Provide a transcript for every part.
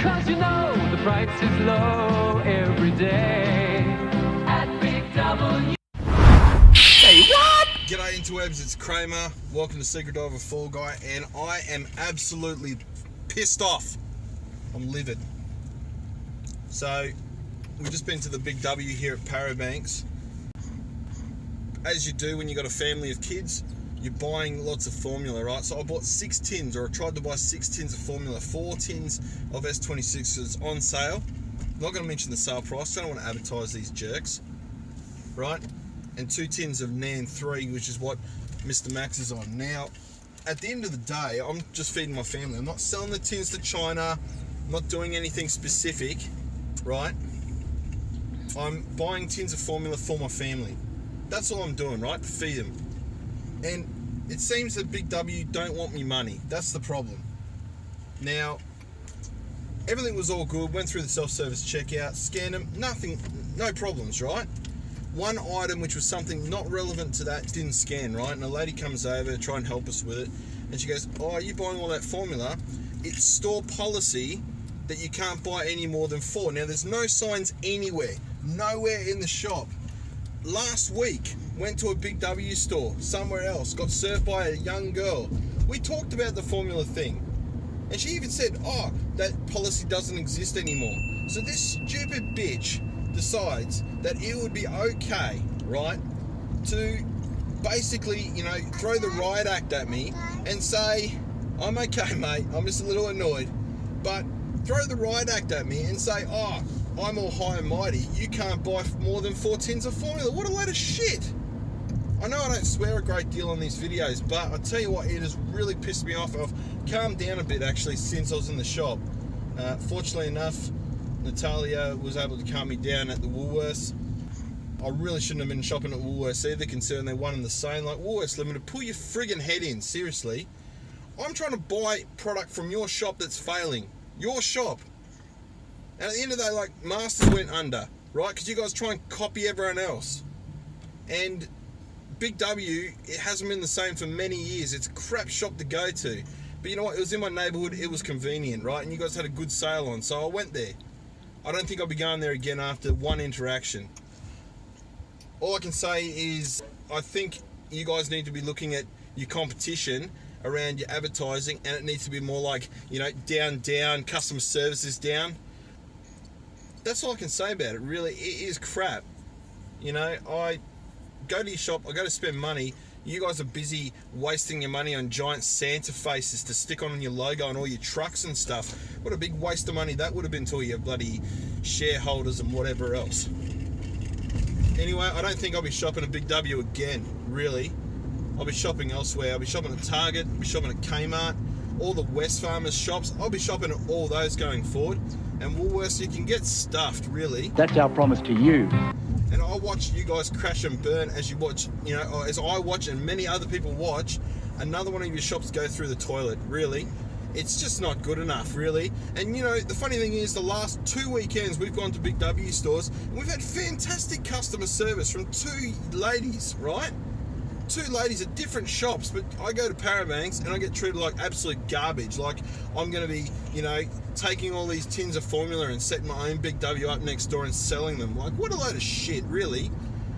'Cause you know the price is low every day at Big W. Say what? G'day interwebs, it's Kramer. Welcome to Secret Diver Fall Guy, and I am absolutely pissed off. I'm livid. So, we've just been to the Big W here at Parabanks. As you do when you've got a family of kids, you're buying lots of formula, right? So I bought 6 tins, or I tried to buy 6 tins of formula, 4 tins of S26s on sale. I'm not going to mention the sale price, I don't want to advertise these jerks, right? And 2 tins of NAN 3, which is what Mr. Max is on. Now, at the end of the day, I'm just feeding my family. I'm not selling the tins to China. I'm not doing anything specific, right? I'm buying tins of formula for my family. That's all I'm doing, right? Feed them. And it seems that Big W don't want me money. That's the problem. Now, everything was all good. Went through the self-service checkout, scanned them, nothing, no problems, right? One item which was something not relevant to that didn't scan, right? And a lady comes over to try and help us with it, and she goes, "Oh, are you buying all that formula? It's store policy that you can't buy any more than 4. Now, there's no signs anywhere, nowhere in the shop. Last week, went to a Big W store somewhere else, got served by a young girl. We talked about the formula thing, and she even said, "Oh, that policy doesn't exist anymore." So this stupid bitch decides that it would be okay, right, to basically, throw the riot act at me and say, "I'm okay, mate, I'm just a little annoyed," but throw the riot act at me and say, "Oh, I'm all high and mighty, you can't buy more than 4 tins of formula." What a load of shit. I know I don't swear a great deal on these videos, but I tell you what, it has really pissed me off. I've calmed down a bit actually since I was in the shop. Fortunately enough, Natalia was able to calm me down at the Woolworths. I really shouldn't have been shopping at Woolworths either, considering they're one and the same. Like, Woolworths Limited, pull your friggin' head in, seriously. I'm trying to buy product from your shop that's failing. Your shop. And at the end of the day, like, Masters went under, right? Because you guys try and copy everyone else. And Big W, it hasn't been the same for many years. It's a crap shop to go to. But you know what? It was in my neighbourhood. It was convenient, right? And you guys had a good sale on, so I went there. I don't think I'll be going there again after one interaction. All I can say is I think you guys need to be looking at your competition around your advertising, and it needs to be more like, down, customer services down. That's all I can say about it, really. It is crap. I go to your shop, I go to spend money. You guys are busy wasting your money on giant Santa faces to stick on your logo on all your trucks and stuff. What a big waste of money that would have been to all your bloody shareholders and whatever else. Anyway, I don't think I'll be shopping at Big W again, really. I'll be shopping elsewhere. I'll be shopping at Target, I'll be shopping at Kmart, all the Westfarmers shops. I'll be shopping at all those going forward. And Woolworths, you can get stuffed, really. That's our promise to you. And I watch you guys crash and burn as you watch, as I watch and many other people watch another one of your shops go through the toilet, really. It's just not good enough, really. And the funny thing is, the last 2 weekends we've gone to Big W stores and we've had fantastic customer service from 2 ladies, right? 2 ladies at different shops, but I go to Parabanks and I get treated like absolute garbage. Like I'm going to be, taking all these tins of formula and setting my own Big W up next door and selling them. Like, what a load of shit, really.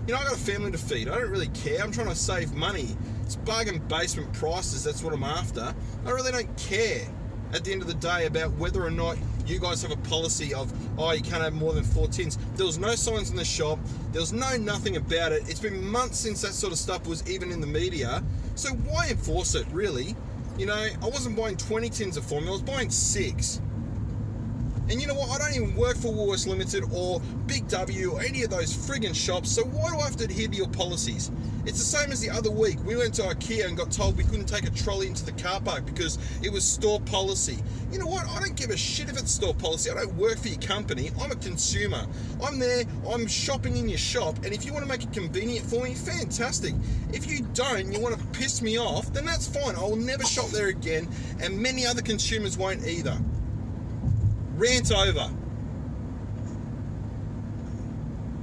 I got a family to feed. I don't really care. I'm trying to save money. It's bargain basement prices. That's what I'm after. I really don't care at the end of the day about whether or not you guys have a policy of, "Oh, you can't have more than 4 tins." There was no signs in the shop. There was nothing about it. It's been months since that sort of stuff was even in the media. So why enforce it, really? I wasn't buying 20 tins of formula. I was buying 6. And you know what? I don't even work for Woolworths Limited or Big W or any of those friggin' shops, so why do I have to adhere to your policies? It's the same as the other week. We went to IKEA and got told we couldn't take a trolley into the car park because it was store policy. You know what? I don't give a shit if it's store policy. I don't work for your company. I'm a consumer. I'm there, I'm shopping in your shop, and if you want to make it convenient for me, fantastic. If you don't, you want to piss me off, then that's fine. I will never shop there again, and many other consumers won't either. Rant over.